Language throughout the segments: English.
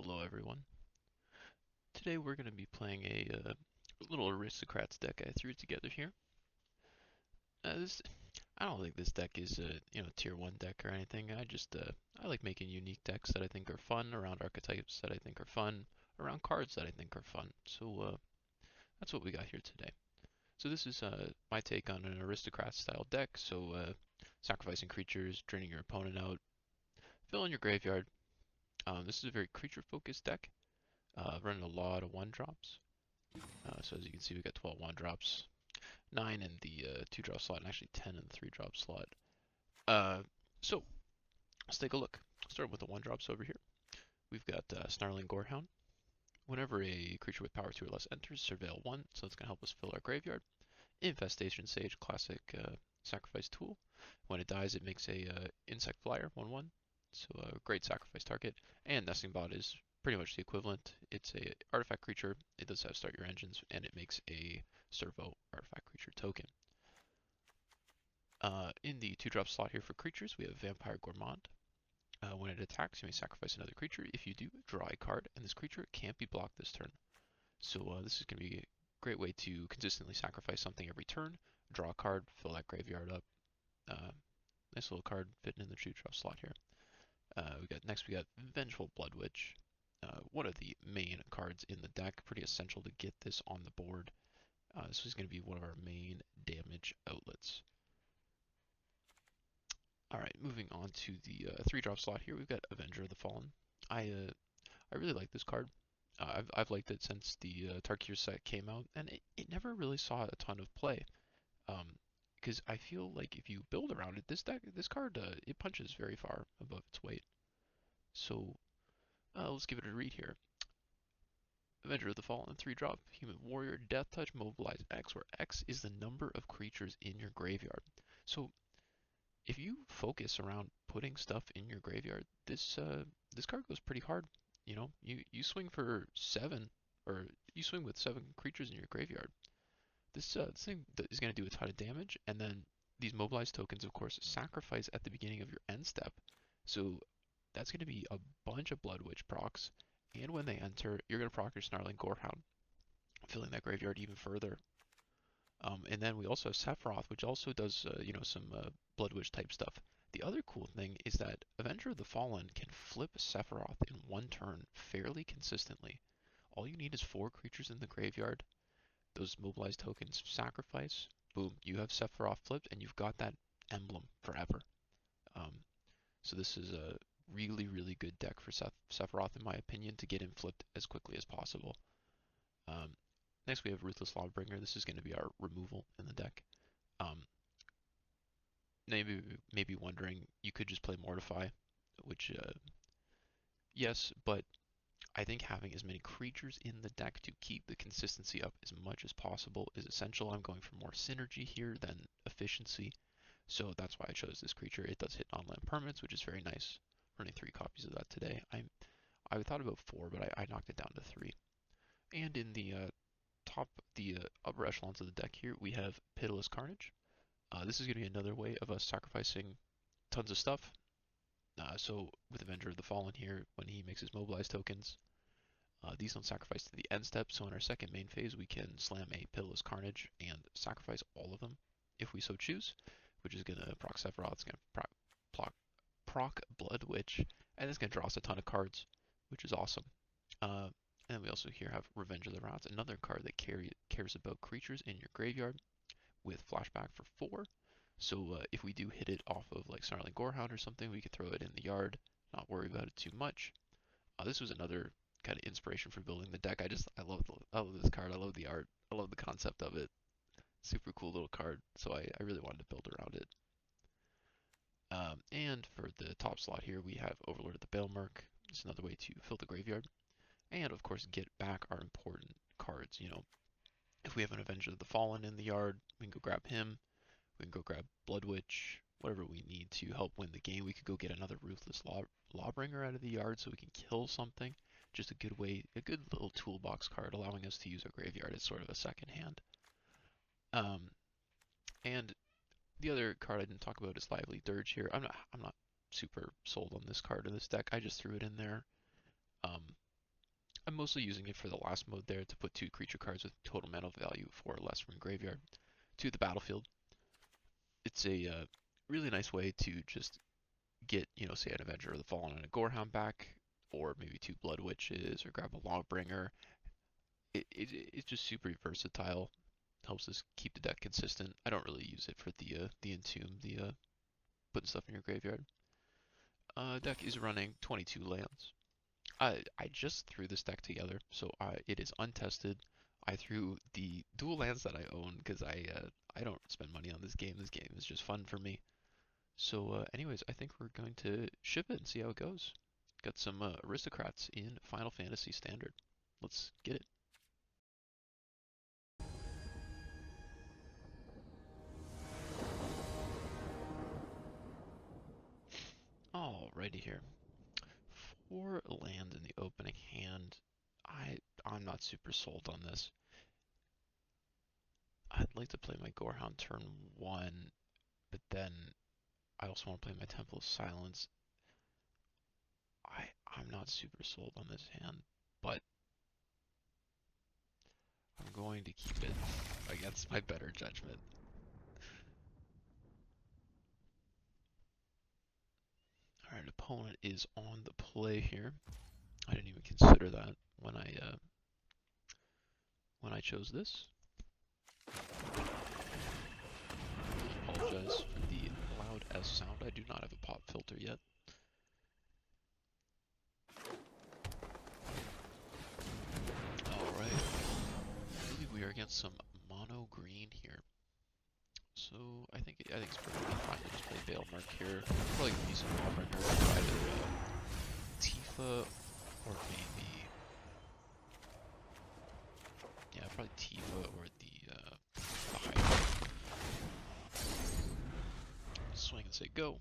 Hello everyone. Today we're going to be playing a little Aristocrats deck I threw together here. I don't think this deck is a tier 1 deck or anything. I like making unique decks that I think are fun, around archetypes that I think are fun, around cards that I think are fun. So that's what we got here today. So this is my take on an Aristocrat style deck. So sacrificing creatures, draining your opponent out, filling your graveyard. This is a very creature focused deck. Running a lot of 1-drops. So as you can see, we got 12 1-drops, 9 in the 2-drop slot, and actually 10 in the 3-drop slot. So let's take a look. Starting with the 1-drops over here. We've got Snarling Gorehound. Whenever a creature with power 2 or less enters, surveil 1, so it's going to help us fill our graveyard. Infestation Sage, classic sacrifice tool. When it dies, it makes a insect flyer 1/1, so a great sacrifice target. And Nesting Bot is pretty much the equivalent. It's a artifact creature. It does have start your engines, and it makes a servo artifact creature token. In the 2-drop slot here for creatures, we have Vampire Gourmand. When it attacks, you may sacrifice another creature. If you do, draw a card, and this creature can't be blocked this turn. So this is going to be a great way to consistently sacrifice something every turn, draw a card, fill that graveyard up. Nice little card fitting in the 2-drop slot here. We got Vengeful Blood Witch. One of the main cards in the deck, pretty essential to get this on the board. This is going to be one of our main damage outlets. Alright, moving on to the 3-drop slot here, we've got Avenger of the Fallen. I really like this card. I've liked it since the Tarkir set came out, and it never really saw a ton of play. Because I feel like if you build around it, this card, it punches very far above its weight. So let's give it a read here. Avenger of the Fallen, 3-drop, Human Warrior, Death Touch, Mobilize X, where X is the number of creatures in your graveyard. So if you focus around putting stuff in your graveyard, this card goes pretty hard. You swing for 7, or you swing with 7 creatures in your graveyard. This thing is going to do a ton of damage, and then these mobilized tokens, of course, sacrifice at the beginning of your end step. So that's going to be a bunch of Blood Witch procs, and when they enter, you're going to proc your Snarling Gorehound, filling that graveyard even further. And then we also have Sephiroth, which also does some Blood Witch type stuff. The other cool thing is that Avenger of the Fallen can flip Sephiroth in one turn fairly consistently. All you need is 4 creatures in the graveyard. Those mobilized tokens sacrifice. Boom, you have Sephiroth flipped, and you've got that emblem forever. So this is a really, really good deck for Sephiroth, in my opinion, to get him flipped as quickly as possible. Next, we have Ruthless Lawbringer. This is going to be our removal in the deck. Maybe wondering, you could just play Mortify, which, yes, but I think having as many creatures in the deck to keep the consistency up as much as possible is essential. I'm going for more synergy here than efficiency, so that's why I chose this creature. It does hit non-land permanents, which is very nice. Running 3 copies of that today. I thought about 4, but I knocked it down to 3. And in the upper echelons of the deck here, we have Pitiless Carnage. This is going to be another way of us sacrificing tons of stuff. So with Avenger of the Fallen here, when he makes his mobilized tokens, these don't sacrifice to the end step, so in our second main phase we can slam a Pitiless Carnage and sacrifice all of them if we so choose, which is going to proc Sephiroth, it's going to proc Blood Witch, and it's going to draw us a ton of cards, which is awesome. And then we also here have Revenge of the Rats, another card that cares about creatures in your graveyard with flashback for 4. So if we do hit it off of like Snarling Gorehound or something, we could throw it in the yard, not worry about it too much. This was another kind of inspiration for building the deck. I love this card. I love the art. I love the concept of it. Super cool little card. So I really wanted to build around it. And for the top slot here, we have Overlord of the Bailmerk. It's another way to fill the graveyard. And of course, get back our important cards. If we have an Avenger of the Fallen in the yard, we can go grab him. We can go grab Blood Witch, whatever we need to help win the game. We could go get another Ruthless Lawbringer out of the yard so we can kill something. Just a good little toolbox card, allowing us to use our graveyard as sort of a second hand. And the other card I didn't talk about is Lively Dirge here. I'm not super sold on this card in this deck. I just threw it in there. I'm mostly using it for the last mode there to put 2 creature cards with total mana value 4 or less from graveyard to the battlefield. It's a really nice way to just get, say an Avenger of the Fallen and a Gorehound back, or maybe 2 Blood Witches, or grab a Lawbringer. It's just super versatile. Helps us keep the deck consistent. I don't really use it for the Entomb, putting stuff in your graveyard. Deck is running 22 lands. I just threw this deck together, so it is untested. I threw the dual lands that I own because I don't spend money on this game. This game is just fun for me. So, anyways, I think we're going to ship it and see how it goes. Got some Aristocrats in Final Fantasy Standard. Let's get it. Alrighty here. 4 land in the opening hand. I'm not super sold on this. I'd like to play my Gorehound turn 1, but then I also want to play my Temple of Silence. I'm not super sold on this hand, but I'm going to keep it against my better judgment. Alright, opponent is on the play here. I didn't even consider that when I chose this. Apologize for the loud S sound. I do not have a pop filter yet. Alright. I believe we are against some mono green here. So I think it's perfectly fine to just play Veil Merc here. Probably gonna use some Lawbringer, either Tifa or maybe probably Tifa or the Hydra. Swing and say go.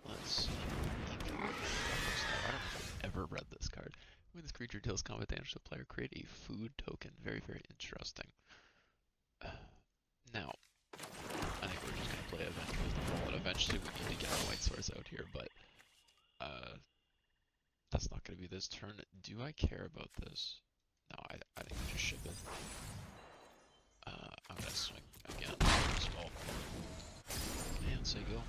Let's see. I don't know if I've ever read this card. When this creature deals combat damage to the player, create a food token. Very, very interesting. Now, I think we're just going to play Avenger of the Fallen. Eventually we need to get our White Source out here, but that's not going to be this turn. Do I care about this? No, I think we just ship it. I'm going to swing again as well. And say go.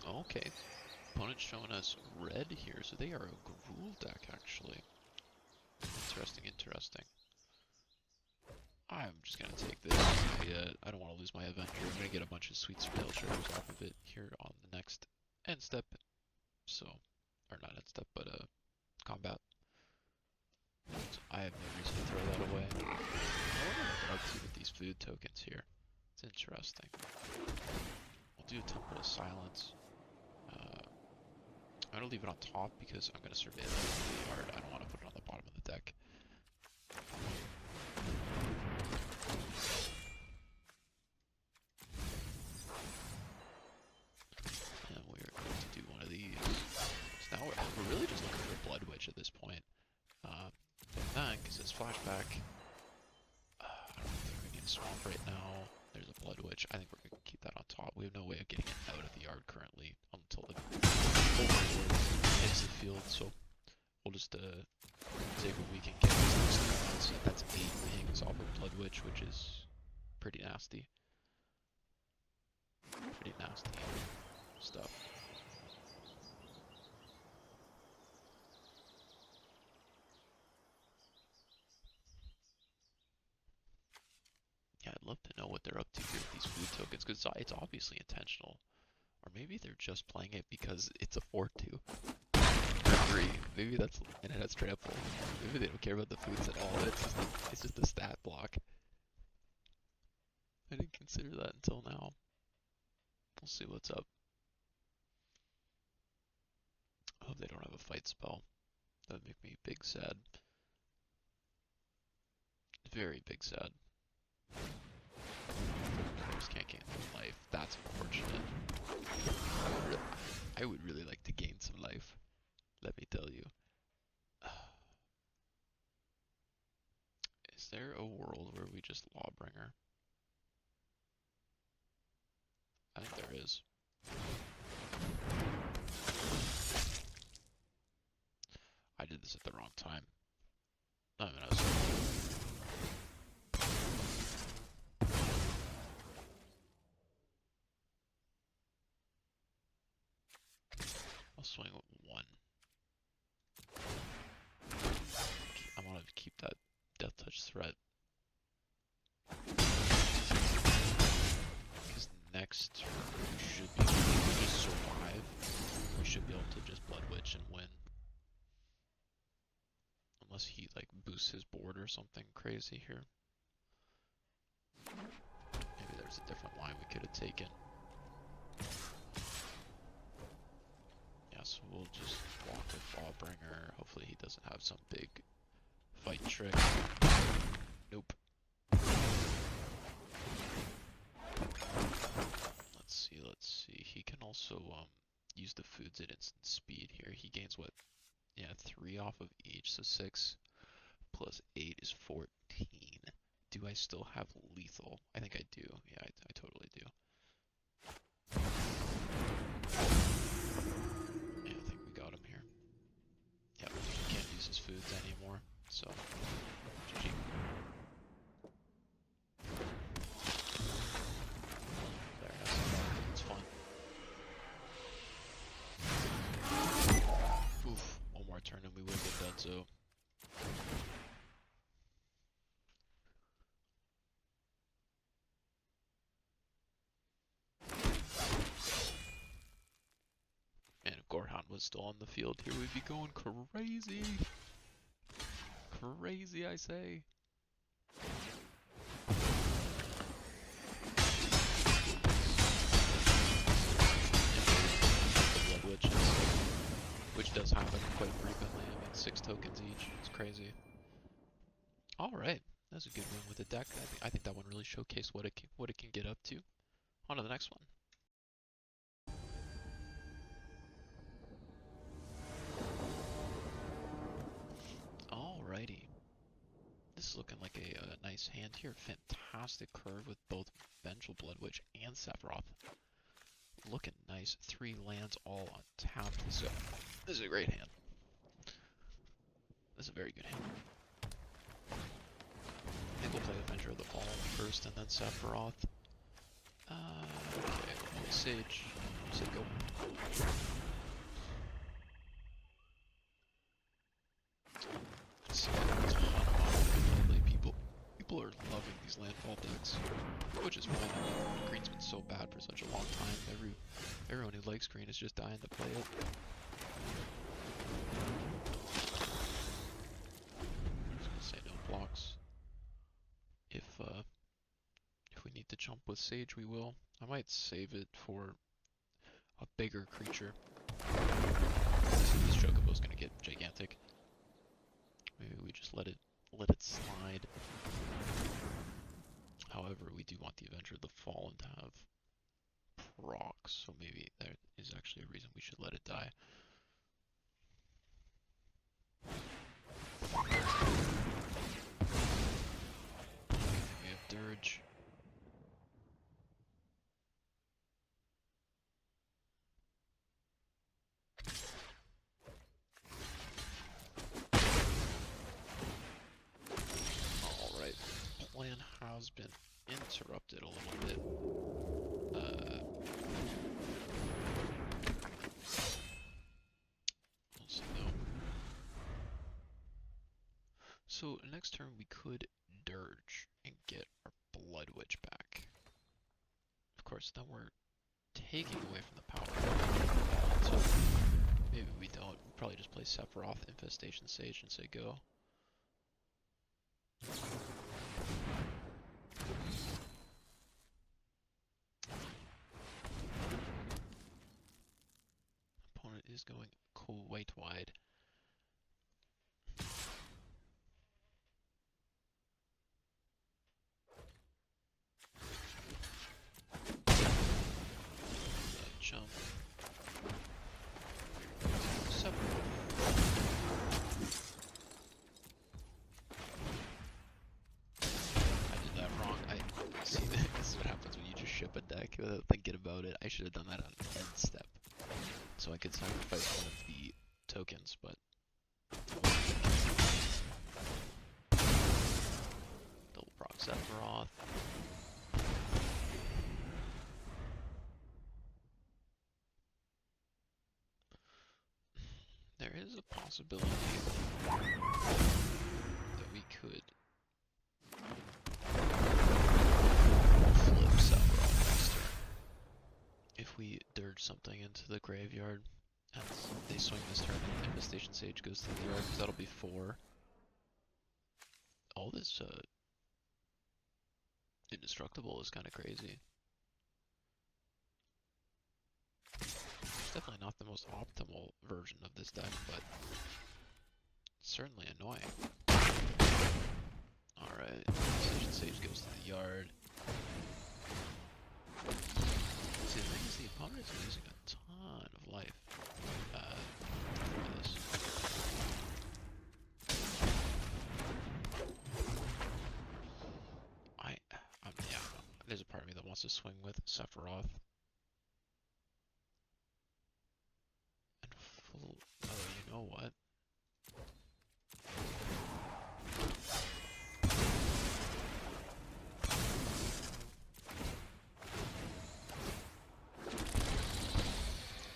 Okay. Opponent's showing us red here, so they are a Gruul deck, actually. Interesting, interesting. I'm just gonna take this. I don't want to lose my Avenger. I'm gonna get a bunch of sweet spell shards off of it here on the next end step. So, or not end step, but combat. So I have no reason to throw that away. I wonder what they're up to with these food tokens here. It's interesting. We'll do a Temple of Silence. I'm gonna leave it on top because I'm gonna survey it really hard. I don't want to put it on the bottom of the deck. And we're going to do one of these. So now we're really just looking for a Blood Witch at this point. That, because it's flashback. I don't think we need a Swamp right now. There's a Blood Witch. I think we're going to keep that on top. We have no way of getting it out of the yard currently until the Overlord hits the field, so we'll just take what we can get. So that's 8 wings off of Blood Witch, which is pretty nasty. Pretty nasty stuff. Yeah, I'd love to know what they're up to here with these food tokens, because it's obviously intentional. Or maybe they're just playing it because it's a 4-2. Agree. Maybe that's, and it has trample. Maybe they don't care about the foods at all. It's just a stat block. I didn't consider that until now. We'll see what's up. I hope they don't have a fight spell. That would make me big sad. Very big sad. Players can't gain some life. That's unfortunate. I would really like to gain some life. let me tell you. Is there a world where we just Lawbringer? I think there is. I did this at the wrong time. I mean, I'll swing with 1. I want to keep that Death Touch threat. Because next turn we should be able to just survive. We should be able to just Blood Witch and win. Unless he like boosts his board or something crazy here. Maybe there's a different line we could have taken. Yeah, so we'll just walk with Lawbringer. Hopefully he doesn't have some big fight trick. Nope. Let's see. He can also use the foods at instant speed here. He gains what? Yeah, 3 off of each, so 6 plus 8 is 14. Do I still have lethal? I think I do. Yeah, I totally do. Yeah, I think we got him here. Yeah, he can't use his foods anymore, so GG. There, it's fun. Oof, one more turn and we will get done, so. Man, if Gorhan was still on the field here, we'd be going crazy. Crazy, I say. Blood Witches, which does happen quite frequently. I mean, 6 tokens each. It's crazy. All right, that's a good win with the deck. I think that one really showcased what it can get up to. On to the next one. Alrighty. This is looking like a nice hand here. Fantastic curve with both Vengeful Blood Witch and Sephiroth. Looking nice. 3 lands all on tap. So this is a great hand. This is a very good hand. I think we'll play Avenger of the Fallen first and then Sephiroth. Okay, we'll play Sage. Say go. People are loving these landfall decks, which is fine. I mean, green's been so bad for such a long time. Everyone who likes green is just dying to play it. I'm just gonna say no blocks. If we need to jump with Sage, we will. I might save it for a bigger creature. This Chocobo's gonna get gigantic. Maybe we just let it slide. However, we do want the Avenger of the Fallen to have procs, so maybe there is actually a reason we should let it die. We have Dirge. Alright, plan has been interrupted a little bit. Also, no. So next turn we could Dirge and get our Blood Witch back. Of course, then we're taking away from the power. So maybe we don't. We'll probably just play Sephiroth, Infestation Sage, and say go. Opponent is going quite wide. Jump. Sephiroth. it. I should have done that on end step, so I could sacrifice one of the tokens, but double proc Sephiroth. There is a possibility that we could flip Sephiroth next turn if we dirge something into the graveyard and they swing this turn and Infestation Sage goes to the yard, because that'll be 4. All this indestructible is kind of crazy. It's definitely not the most optimal version of this deck, but it's certainly annoying. Alright, Infestation Sage goes to the yard. See, the thing is, the opponent is losing a ton of life for this. Yeah, there's a part of me that wants to swing with Sephiroth. And full. Oh, you know what?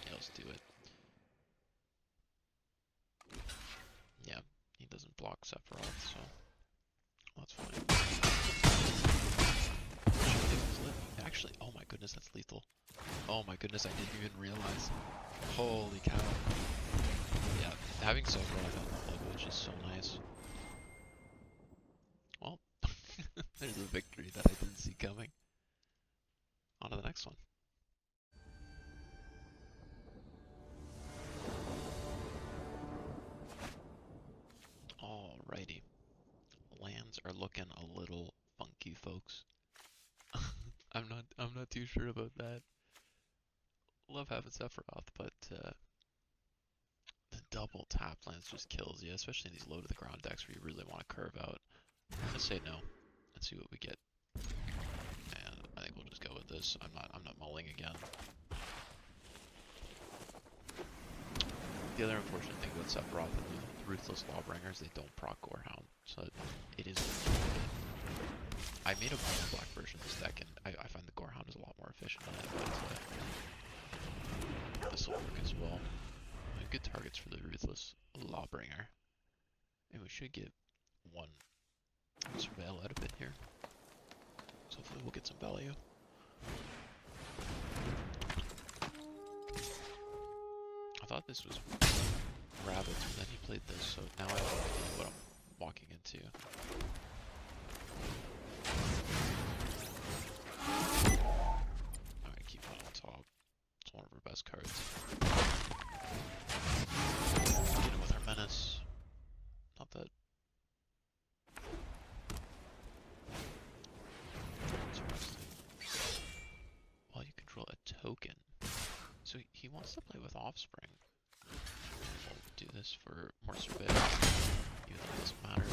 Yeah, let's do it. Yeah, he doesn't block Sephiroth, so that's fine. Actually, oh my goodness, that's lethal. Oh my goodness, I didn't even realize. Holy cow. Yeah, having Sephiroth on the luggage is so nice. Well, there's a victory that I didn't see coming. On to the next one. Alrighty. Lands are looking a little funky, folks. I'm not too sure about that. Love having Sephiroth, but the double tap lands just kills you, especially in these low to the ground decks where you really want to curve out. I'm gonna say no and see what we get. And I think we'll just go with this. I'm not mulling again. The other unfortunate thing about Sephiroth and the Ruthless Lawbringer is they don't proc Gorehound, so it is. I made a black version of this deck, and I find the Gorehound is a lot more efficient on it, but this will work as well. Good targets for the Ruthless Lawbringer. And we should get one Surveil out of it here. So hopefully we'll get some value. I thought this was rabbits, but then he played this, so now I have no idea what I'm walking into. Alright, keep it on top. It's one of our best cards. Get him with our menace. Not that. Interesting. Well, you control a token. So he wants to play with Offspring. We'll do this for more surveillance, even though it doesn't matter.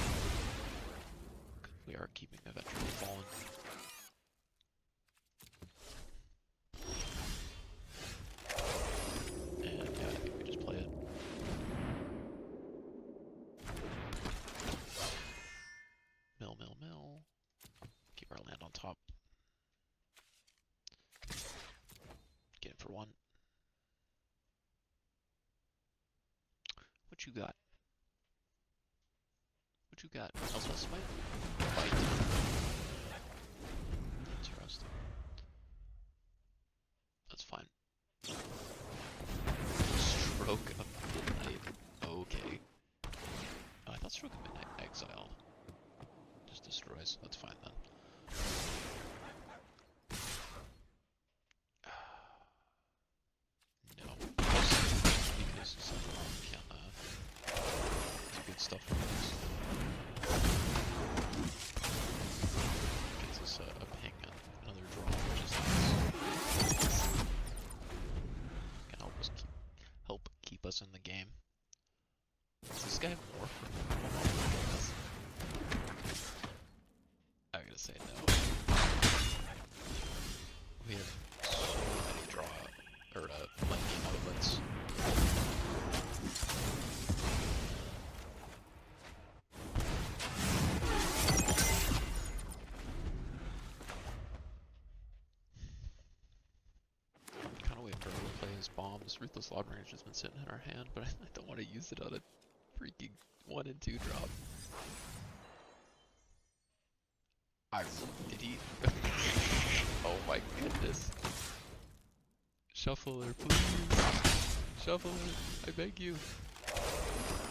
We are keeping Avenger of the Fallen. And yeah, I think we just play it. Mill. Keep our land on top. Get it for 1. What you got? What you got? Also a smite? Fight. Interesting. That's fine. Stroke of Midnight. Okay. Oh, I thought Stroke of Midnight exiled. Just destroys. That's fine then. No. Because Sephiroth can do good stuff for us. Gets us a ping and another draw, which is nice. Can help keep us in the game. Does this guy have more for me? I gotta say no. We have so many his bomb. This Ruthless Lawbreaker's just been sitting in our hand, but I don't want to use it on a freaking 1 and 2 drop. Did he? Oh my goodness. Shuffler, please. Shuffler, I beg you.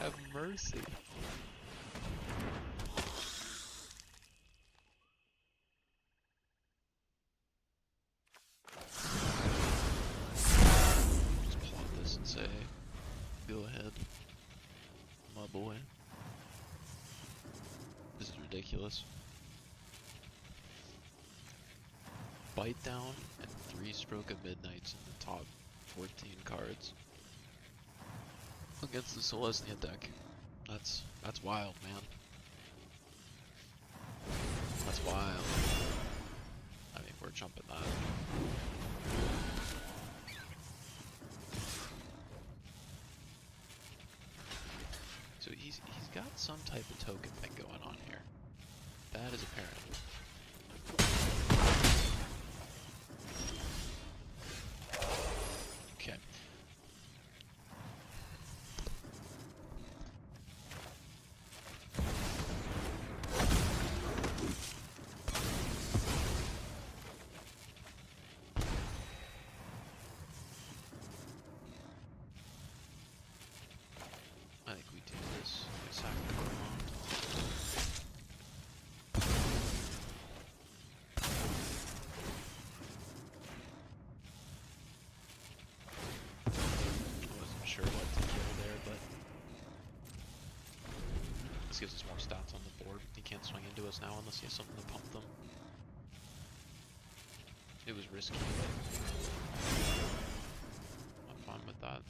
Have mercy. Just plot this and say, go ahead, my boy. This is ridiculous. Bite down and 3 Stroke of Midnights in the top 14 cards against the Selesnya deck. That's wild, man. That's wild. I mean, we're jumping that. So he's got some type of token thing going on here. That is apparent. Okay. I think we do this. We sack the Gormand. I wasn't sure what to kill there, but this gives us more stats on the board. He can't swing into us now unless he has something to pump them. It was risky, but I'm fine with that.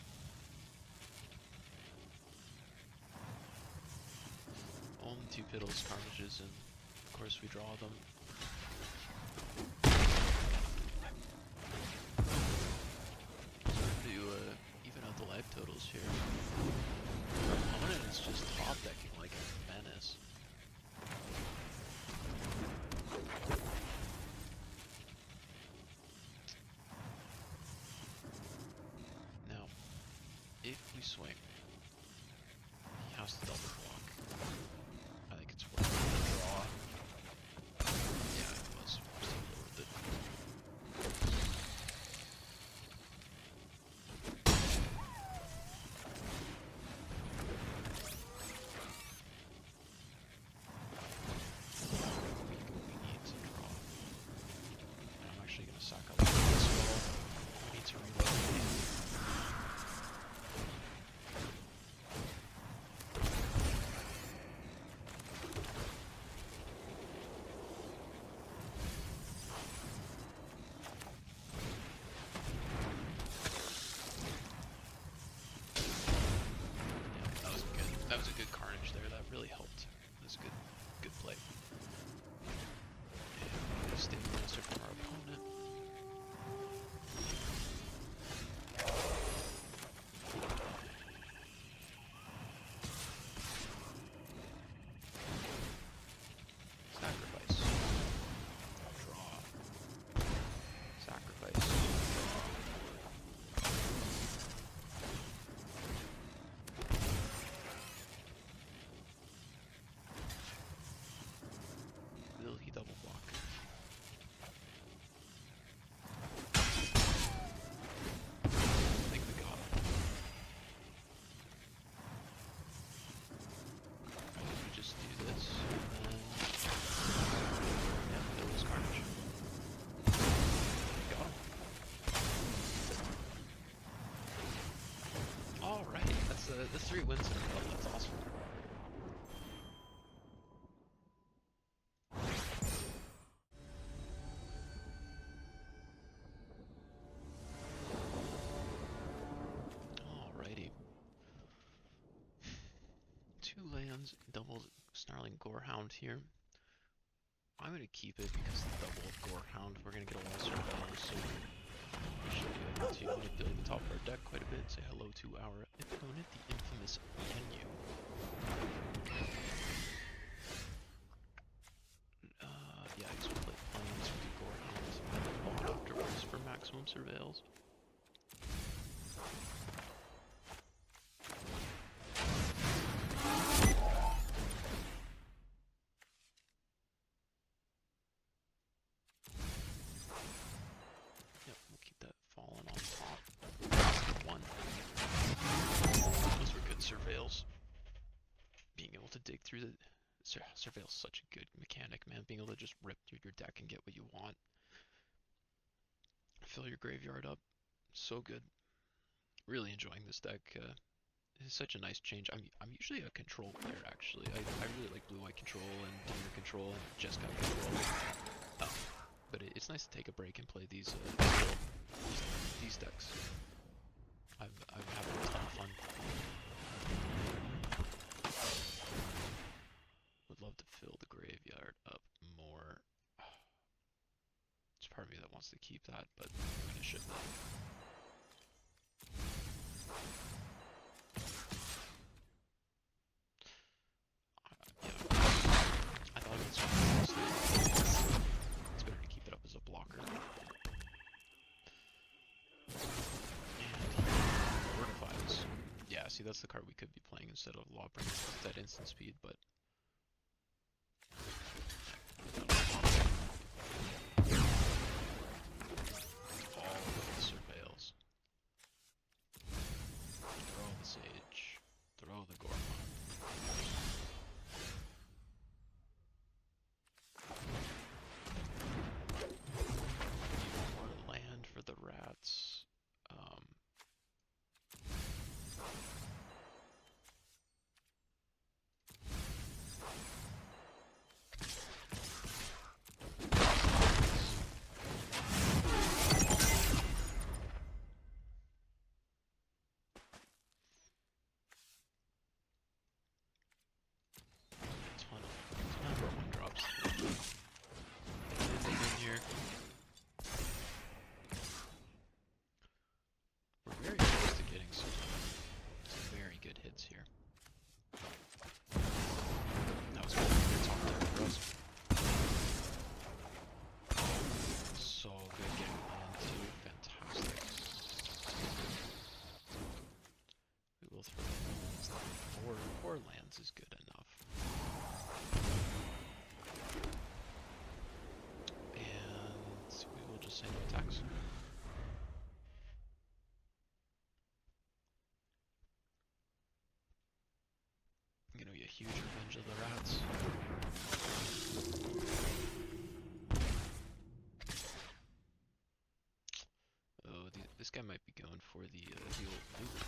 Only 2 Piddles, Carnages, and of course we draw them. To even out the life totals here. Our opponent is just top decking like a menace. Now, if we swing, he has to double block. I think it's worth the draw. Yeah, it was totally worth it. We need to draw. And I'm actually going to sack up this wall. We need to reload. That was a good Carnage there. That really helped. That was a good play. And stabilizer from our opponent. Sacrifice. Draw. Sacrifice. Will he double block? I think we got him. We just do this, and then yeah, there was Carnage. Got him. All right, that's 3 wins in a row. That's awesome. Alrighty. 2 lands, double Snarling Gorehound here. I'm going to keep it because the double Gorehound, we're going to get a lot of survivors, so we should be able to manipulate the top of our deck quite a bit. Say hello to our opponent, the infamous Yanyu. Yeah, I guess we'll play planes with the Gorehounds and then bond afterwards for maximum surveils. dig through the... Surveil's such a good mechanic, man. Being able to just rip through your deck and get what you want. Fill your graveyard up. So good. Really enjoying this deck. It's such a nice change. I'm usually a control player, actually. I really like blue-white control and Dimir control and Jeskai control. But it's nice to take a break and play these decks. I'm having a ton of fun. Would love to fill the graveyard up more. There's part of me that wants to keep that, but I'm gonna ship that. I thought it was fun. It's better to keep it up as a blocker. And Fortifies. Yeah, see, that's the card we could be playing instead of Lawbringer with that instant speed, but all of the Surveils. Throw the Sage. Throw the Gormon. More land for the rats. Four lands is good enough. And we will just say no attacks. Gonna be a huge revenge of the rats. Oh, this guy might be going for the old loop.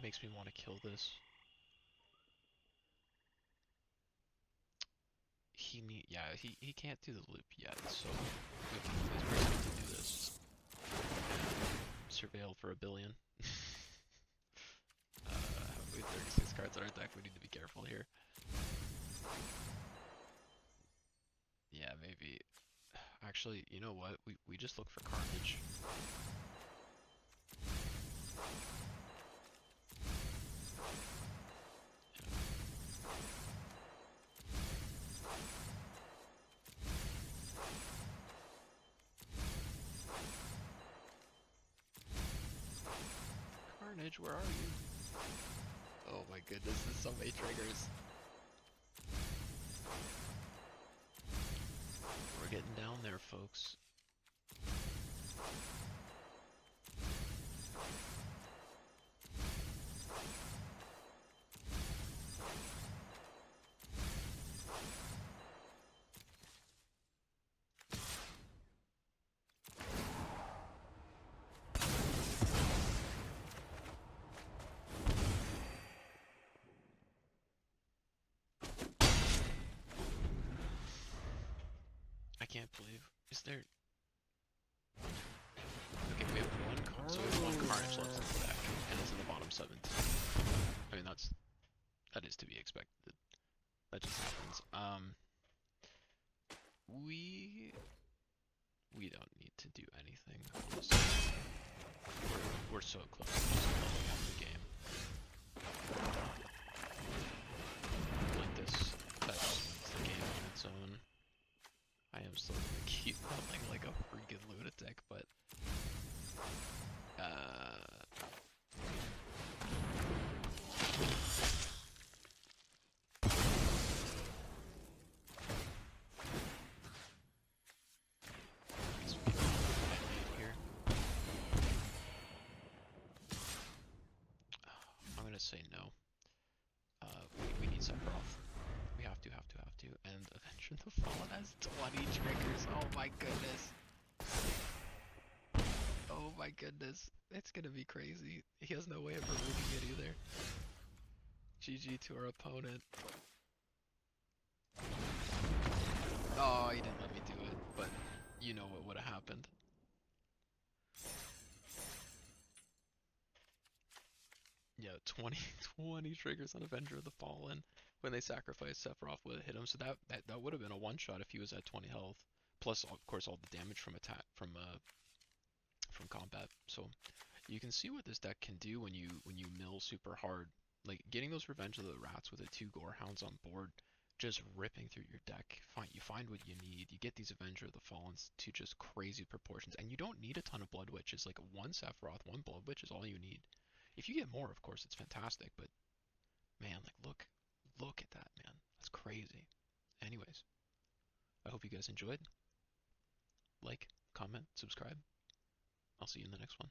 Makes me want to kill this. He can't do the loop yet, so we can do this. Surveil for 1 billion. We have 36 cards in our deck, we need to be careful here. Yeah, maybe. Actually, you know what? We just look for Carnage. Carnage, where are you? Oh my goodness, there's so many triggers. We're getting down there, folks. I can't believe. Is there... Okay, we have one card, so we have one Carnage left in the deck, and it's in the bottom 17. I mean, that is to be expected. That just happens. We don't need to do anything, honestly. We're so close to just blowing up the game. Like this, that just wins the game on its own. I am still gonna keep playing like a freaking lunatic, but say no. We need Sephiroth. We have to. And Avenger the Fallen has 20 triggers. Oh my goodness. Oh my goodness. It's gonna be crazy. He has no way of removing it either. GG to our opponent. Oh, he didn't let me do it, but you know what would have happened. Yeah, 20 triggers on Avenger of the Fallen. When they sacrificed, Sephiroth would have hit him, so that would have been a one-shot if he was at 20 health. Plus, of course, all the damage from attack from combat. So you can see what this deck can do when you mill super hard. Like getting those Revenge of the Rats with the two Gorehounds on board, just ripping through your deck. You find what you need. You get these Avenger of the Fallens to just crazy proportions, and you don't need a ton of Blood Witches. Like one Sephiroth, one Blood Witch is all you need. If you get more, of course, it's fantastic. But man, like look at that, man. That's crazy. Anyways, I hope you guys enjoyed. Like, comment, subscribe. I'll see you in the next one.